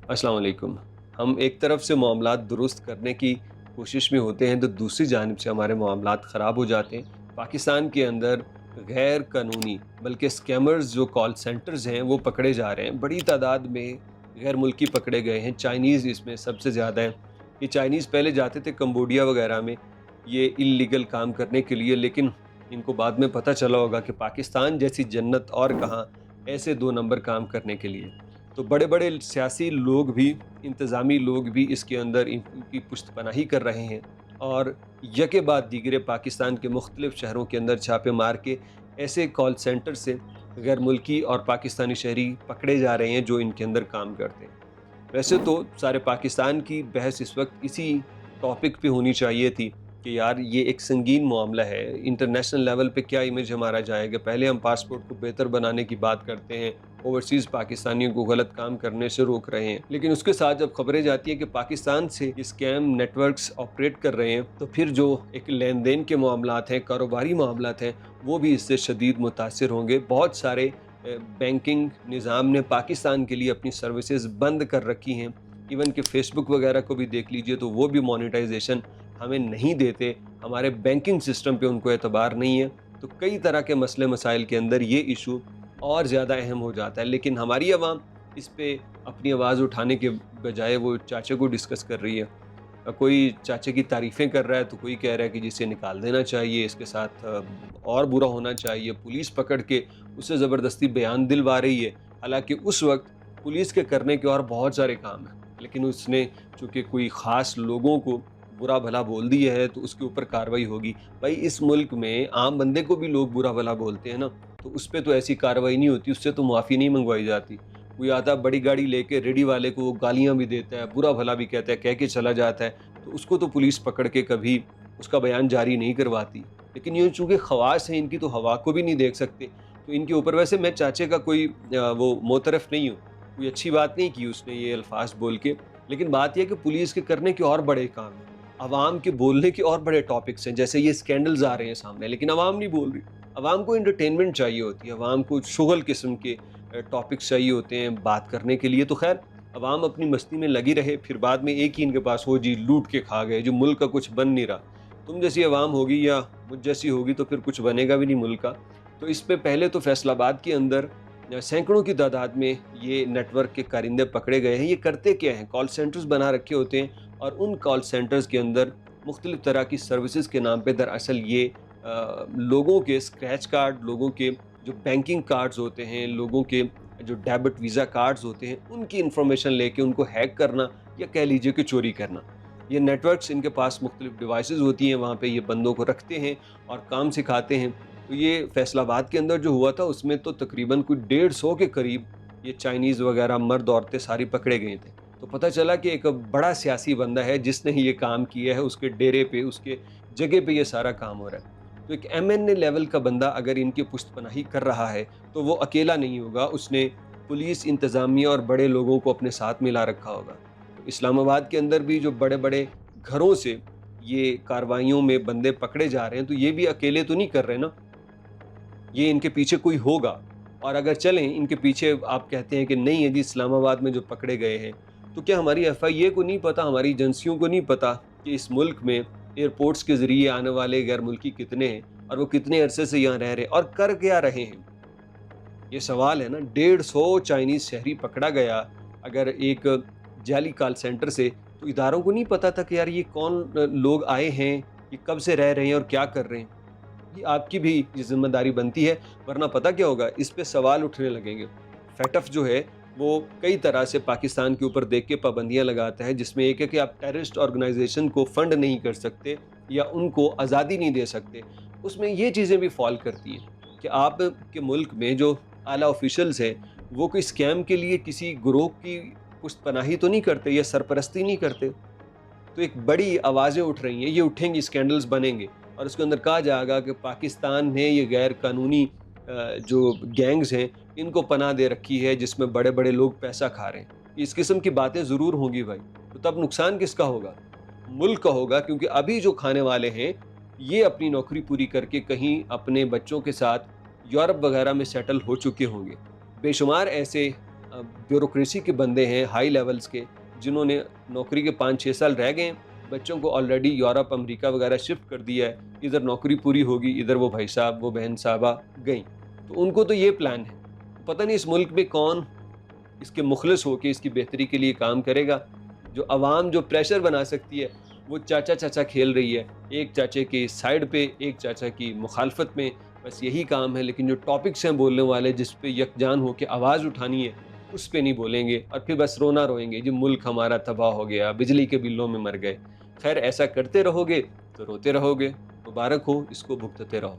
अस्सलाम वालेकुम। हम एक तरफ से मामलात दुरुस्त करने की कोशिश में होते हैं तो दूसरी जानिब से हमारे मामलात ख़राब हो जाते हैं। पाकिस्तान के अंदर गैर कानूनी बल्कि स्कैमर्स जो कॉल सेंटर्स हैं वो पकड़े जा रहे हैं। बड़ी तादाद में गैर मुल्की पकड़े गए हैं, चाइनीज़ इसमें सबसे ज़्यादा हैं। ये चाइनीज़ पहले जाते थे कंबोडिया वग़ैरह में ये इल्लीगल काम करने के लिए, लेकिन इनको बाद में पता चला होगा कि पाकिस्तान जैसी जन्नत और कहाँ ऐसे 2 नंबर काम करने के लिए। तो बड़े-बड़े सियासी लोग भी, इंतज़ामी लोग भी इसके अंदर इनकी पुश्तपनाही कर रहे हैं और यके बाद दीगरे पाकिस्तान के मुख्तलिफ़ शहरों के अंदर छापे मार के ऐसे कॉल सेंटर से गैर मुल्की और पाकिस्तानी शहरी पकड़े जा रहे हैं जो इनके अंदर काम करते हैं। वैसे तो सारे पाकिस्तान की बहस इस वक्त इसी टॉपिक पे होनी चाहिए थी कि यार ये एक संगीन मामला है, इंटरनेशनल लेवल पे क्या इमेज हमारा जाएगा। पहले हम पासपोर्ट को बेहतर बनाने की बात करते हैं, ओवरसीज़ पाकिस्तानियों को गलत काम करने से रोक रहे हैं, लेकिन उसके साथ जब खबरें जाती हैं कि पाकिस्तान से ये स्कैम नेटवर्क्स ऑपरेट कर रहे हैं, तो फिर जो एक लेन देन के मामलात हैं, कारोबारी मामलात हैं, वो भी इससे शदीद मुतासिर होंगे। बहुत सारे बैंकिंग निज़ाम ने पाकिस्तान के लिए अपनी सर्विसेज बंद कर रखी हैं। इवन कि फेसबुक वगैरह को भी देख लीजिए तो वो भी मोनेटाइजेशन हमें नहीं देते, हमारे बैंकिंग सिस्टम पे उनको एतबार नहीं है। तो कई तरह के मसले मसाइल के अंदर ये इशू और ज़्यादा अहम हो जाता है, लेकिन हमारी आवाम इस पे अपनी आवाज़ उठाने के बजाय वो चाचे को डिस्कस कर रही है। कोई चाचे की तारीफ़ें कर रहा है तो कोई कह रहा है कि जिसे निकाल देना चाहिए, इसके साथ और बुरा होना चाहिए। पुलिस पकड़ के उससे ज़बरदस्ती बयान दिलवा रही है, हालांकि उस वक्त पुलिस के करने के और बहुत सारे काम हैं, लेकिन उसने चूँकि कोई ख़ास लोगों को बुरा भला बोल दिया है तो उसके ऊपर कार्रवाई होगी। भाई इस मुल्क में आम बंदे को भी लोग बुरा भला बोलते हैं ना, तो उस पे तो ऐसी कार्रवाई नहीं होती, उससे तो माफ़ी नहीं मंगवाई जाती। कोई आता बड़ी गाड़ी लेके रेडी वाले को वो गालियाँ भी देता है, बुरा भला भी कहता है, कह के चला जाता है, तो उसको तो पुलिस पकड़ के कभी उसका बयान जारी नहीं करवाती। लेकिन ये चूँकि ख़वास हैं इनकी, तो हवा को भी नहीं देख सकते, तो इनके ऊपर वैसे मैं चाचे का कोई वो मोतरफ़ नहीं हूँ, कोई अच्छी बात नहीं की उसने ये अल्फाज बोल के, लेकिन बात यह है कि पुलिस के करने के और बड़े काम हैं, अवाम के बोलने के और बड़े टॉपिक्स हैं, जैसे ये स्कैंडल्स आ रहे हैं सामने, लेकिन अवाम नहीं बोल रही। अवाम को एंटरटेनमेंट चाहिए होती है, अवाम को शुगल किस्म के टॉपिक्स चाहिए होते हैं बात करने के लिए। तो खैर अवाम अपनी मस्ती में लगी रहे, फिर बाद में एक ही इनके पास हो जी लूट के खा गए, जो मुल्क का कुछ बन नहीं रहा। तुम जैसी अवाम होगी या मुझ जैसी होगी तो फिर कुछ बनेगा भी नहीं मुल्क का। तो इस पे पहले तो फैसलाबाद के अंदर सैकड़ों की तादाद में ये नेटवर्क के कारिंदे पकड़े गए हैं। ये करते क्या हैं, कॉल सेंटर्स बना रखे होते हैं और उन कॉल सेंटर्स के अंदर मुख्तलिफ़ तरह की सर्विसेज के नाम पे दरअसल ये लोगों के स्क्रैच कार्ड, लोगों के जो बैंकिंग कार्ड्स होते हैं, लोगों के जो डेबिट वीज़ा कार्ड्स होते हैं, उनकी इंफॉर्मेशन लेके उनको हैक करना या कह लीजिए कि चोरी करना। ये नेटवर्क्स इनके पास मुख्तलिफ़ डिवाइसेस होती हैं, वहाँ पे ये बंदों को रखते हैं और काम सिखाते हैं। तो ये फैसलाबाद के अंदर जो हुआ था उसमें तो तकरीबन कोई 150 के करीब ये चाइनीज़ वगैरह मर्द औरतें सारी पकड़े गए थे। तो पता चला कि एक बड़ा सियासी बंदा है जिसने ये काम किया है, उसके डेरे पे, उसके जगह पे ये सारा काम हो रहा है। तो एक एमएनए लेवल का बंदा अगर इनकी पुश्तपनाही कर रहा है तो वो अकेला नहीं होगा, उसने पुलिस, इंतज़ामिया और बड़े लोगों को अपने साथ मिला रखा होगा। तो इस्लामाबाद के अंदर भी जो बड़े-बड़े घरों से ये कार्रवाइयों में बंदे पकड़े जा रहे हैं, तो ये भी अकेले तो नहीं कर रहे ना, ये इनके पीछे कोई होगा। और अगर चलें इनके पीछे, आप कहते हैं कि नहीं है जी इस्लामाबाद में जो पकड़े गए हैं, तो क्या हमारी एफआईए को नहीं पता, हमारी एजेंसियों को नहीं पता कि इस मुल्क में एयरपोर्ट्स के ज़रिए आने वाले गैर मुल्की कितने हैं और वो कितने अरसे से यहाँ रह रहे हैं और कर क्या रहे हैं? ये सवाल है ना। 150 चाइनीज़ शहरी पकड़ा गया अगर एक जाली कॉल सेंटर से, तो इदारों को नहीं पता था कि यार ये कौन लोग आए हैं, ये कब से रह रहे हैं और क्या कर रहे हैं। ये आपकी भी ये ज़िम्मेदारी बनती है, वरना पता क्या होगा, इस पे सवाल उठने लगेंगे। फैटफ जो है वो कई तरह से पाकिस्तान के ऊपर देख के पाबंदियाँ लगाता है, जिसमें एक है कि आप टेररिस्ट ऑर्गेनाइजेशन को फंड नहीं कर सकते या उनको आज़ादी नहीं दे सकते। उसमें ये चीज़ें भी फॉल करती हैं कि आप के मुल्क में जो आला ऑफिशियल्स हैं वो कोई स्कैम के लिए किसी ग्रोह की पुश्तपनाही तो नहीं करते या सरपरस्ती नहीं करते। तो एक बड़ी आवाज़ें उठ रही हैं, ये उठेंगी, स्कैंडल्स बनेंगे और उसके अंदर कहा जाएगा कि पाकिस्तान ने ये गैर कानूनी जो गैंग्स हैं इनको पनाह दे रखी है जिसमें बड़े बड़े लोग पैसा खा रहे हैं। इस किस्म की बातें ज़रूर होंगी भाई। तो तब नुकसान किसका होगा? मुल्क का होगा, क्योंकि अभी जो खाने वाले हैं ये अपनी नौकरी पूरी करके कहीं अपने बच्चों के साथ यूरोप वगैरह में सेटल हो चुके होंगे। बेशुमार ऐसे بیوروکریسی کے بندے ہیں ہائی لیولز کے، جنہوں نے نوکری کے 5-6 سال رہ گئے ہیں، بچوں کو آلریڈی یورپ امریکہ وغیرہ شفٹ کر دیا ہے، ادھر نوکری پوری ہوگی، ادھر وہ بھائی صاحب وہ بہن صاحبہ گئیں، تو ان کو تو یہ پلان ہے۔ پتہ نہیں اس ملک میں کون اس کے مخلص ہو کے اس کی بہتری کے لیے کام کرے گا۔ جو عوام جو پریشر بنا سکتی ہے وہ چاچا چاچا کھیل رہی ہے، ایک چاچے کی سائڈ پہ، ایک چاچا کی مخالفت میں، بس یہی کام ہے۔ لیکن جو ٹاپکس ہیں بولنے والے، جس پہ یکجان ہو کے آواز اٹھانی ہے، اس پہ نہیں بولیں گے، اور پھر بس رونا روئیں گے، جی ملک ہمارا تباہ ہو گیا، بجلی کے بلوں میں مر گئے۔ خیر ایسا کرتے رہو گے تو روتے رہو گے، مبارک ہو، اس کو بھگتتے رہو۔